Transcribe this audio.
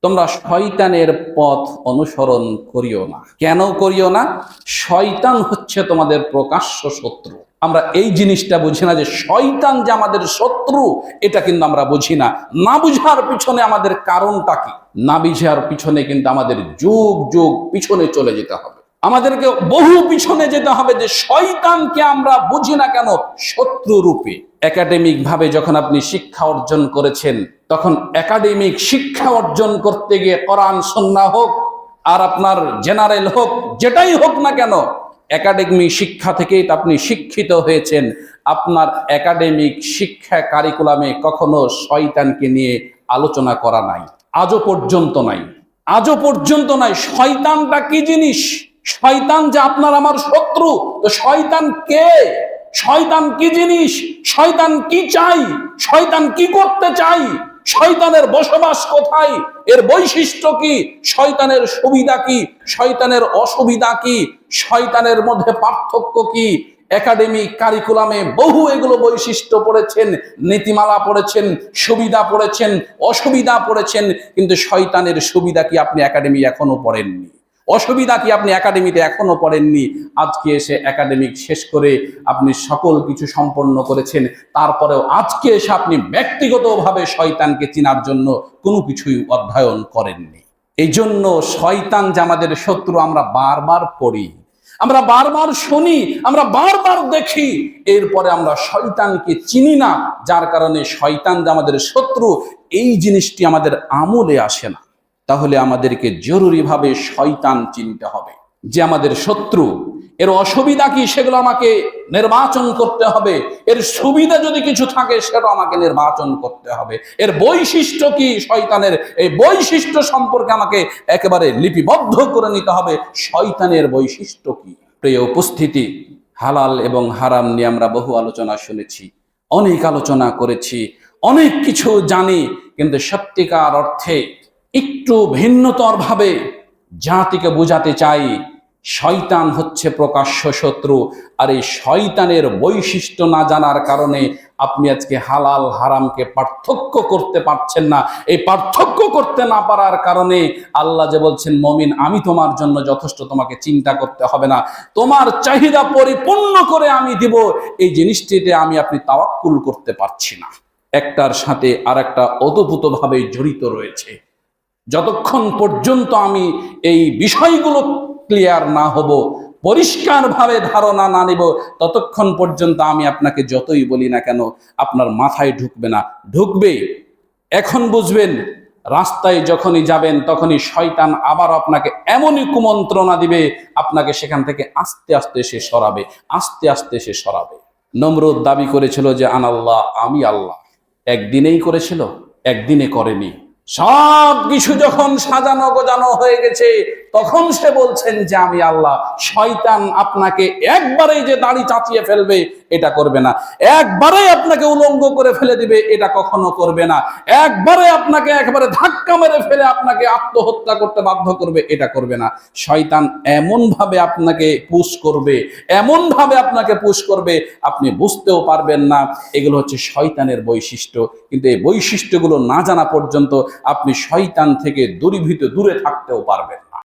তোমরা শয়তানের পথ অনুসরণ করিও না। কেন করিও না? শয়তান হচ্ছে তোমাদের প্রকাশ্য শত্রু। আমরা এই জিনিসটা বুঝি না যে শয়তান যে আমাদের শত্রু, এটা কিন্তু আমরা বুঝি না। না বুঝার পিছনে আমাদের কারণটা কি? না বুঝার পিছনে কিন্তু আমাদের যুগ যুগ পিছনে চলে যেতে হবে, আমাদেরকে বহু পিছনে যেতে হবে যে শয়তানকে আমরা বুঝি না কেন শত্রু রূপে। একাডেমিক ভাবে যখন আপনি শিক্ষা অর্জন করেছেন, তখন একাডেমিক শিক্ষা অর্জন করতে গিয়ে কোরআন সুন্নাহ হোক আর আপনার জেনারেল হোক, যেটাই হোক না কেন, একাডেমিক শিক্ষা থেকেই আপনি শিক্ষিত হয়েছেন। আপনার একাডেমিক শিক্ষা কারিকুলামে কখনো শয়তানকে নিয়ে আলোচনা করা নাই, আজও পর্যন্ত নাই, আজও পর্যন্ত নাই। শয়তানটা কি জিনিস? শয়তান যে আপনার আমার শত্রু, তো শয়তান কে? শয়তান কি জিনিস? শয়তান কি চাই? শয়তান কি করতে চাই? শয়তানের বসবাস কোথায়? এর বৈশিষ্ট্য কি? শয়তানের সুবিধা কি? শয়তানের অসুবিধা কি? শয়তানের মধ্যে পার্থক্য কি? একাডেমিক কারিকুলামে বহু এগুলো বৈশিষ্ট্য পড়েছেন, নীতিমালা পড়েছেন, সুবিধা পড়েছেন, অসুবিধা পড়েছেন, কিন্তু শয়তানের সুবিধা কি আপনি একাডেমি এখনো পড়েননি? অসুবিধা কি আপনি একাডেমিতে এখনো পড়েননি? আজকে এসে একাডেমিক শেষ করে আপনি সকল কিছু সম্পন্ন করেছেন, তারপরেও আজকে এসে আপনি ব্যক্তিগতভাবে শয়তানকে চেনার জন্য কোনো কিছুই অধ্যয়ন করেননি। এই জন্য শয়তান যে আমাদের শত্রু আমরা বারবার পড়ি, আমরা বারবার শুনি, আমরা বারবার দেখি, এরপরে আমরা শয়তানকে চিনি না, যার কারণে শয়তান যে আমাদের শত্রু এই জিনিসটি আমাদের আমলে আসে না। তাহলে আমাদেরকে জরুরিভাবে শয়তান চিনতে হবে যে আমাদের শত্রু। এর অসুবিধা কি সেগুলো আমাকে নির্বাচন করতে হবে, এর সুবিধা যদি কিছু থাকে সেটা আমাকে নির্বাচন করতে হবে, এর বৈশিষ্ট্য কি শয়তানের, এই বৈশিষ্ট্য সম্পর্কে আমাকে একেবারে লিপিবদ্ধ করে নিতে হবে শয়তানের বৈশিষ্ট্য কি। প্রিয় উপস্থিতি, হালাল এবং হারাম নিয়ে আমরা বহু আলোচনা শুনেছি, অনেক আলোচনা করেছি, অনেক কিছু জানি, কিন্তু সত্যিকার অর্থে একটু ভিন্নতর ভাবে জাতিকে বোঝাতে চাই শয়তান হচ্ছে প্রকাশ্য শত্রু। আর এই শয়তানের বৈশিষ্ট্য না জানার কারণে আপনি আজকে হালাল হারামকে পার্থক্য করতে পারছেন না। এই পার্থক্য করতে না পারার কারণে আল্লাহ যে বলছেন, মুমিন আমি তোমার জন্য যথেষ্ট, তোমাকে চিন্তা করতে হবে না, তোমার চাহিদা পরিপূর্ণ করে আমি দিব, এই জিনিসটিতে আমি আপনি তাওয়াক্কুল করতে পারছি না। একটার সাথে আর একটা ওতপ্রোতভাবে জড়িত রয়েছে। যতক্ষণ পর্যন্ত আমি এই বিষয়গুলো ক্লিয়ার না হব, পরিষ্কারভাবে ধারণা না নেব, ততক্ষণ পর্যন্ত আমি আপনাকে যতই বলি না কেন আপনার মাথায় ঢুকবে না। ঢুকবে এখন বুঝবেন, রাস্তায় যখনই যাবেন তখনই শয়তান আবার আপনাকে এমনই কুমন্ত্রণা দিবে, আপনাকে সেখান থেকে আস্তে আস্তে সে সরাবে, আস্তে আস্তে সে সরাবে। নমরুদ দাবি করেছিল যে আনাল্লাহ, আমি আল্লাহ। একদিনেই করেছিল? একদিনে করেনি। সব কিছু যখন সাজানো গোজানো হয়ে গেছে তখন সে বলছেন যে আমি আল্লাহ। শয়তান আপনাকে একবারেই যে দাড়ি চাচিয়ে ফেলবে এটা করবে না, একবারেই আপনাকে উলঙ্গ করে ফেলে দিবে এটা কখনো করবে না, একবারে আপনাকে একবারে ধাক্কা মেরে ফেলে আপনাকে আত্মহত্যা করতে বাধ্য করবে এটা করবে না। শয়তান এমন ভাবে আপনাকে পুশ করবে, এমন ভাবে আপনাকে পুশ করবে আপনি বুঝতেও পারবেন না। এগুলো হচ্ছে শয়তানের বৈশিষ্ট্য। কিন্তু এই বৈশিষ্ট্যগুলো না জানা পর্যন্ত আপনি শয়তান থেকে দূরে থাকতেও পারবেন।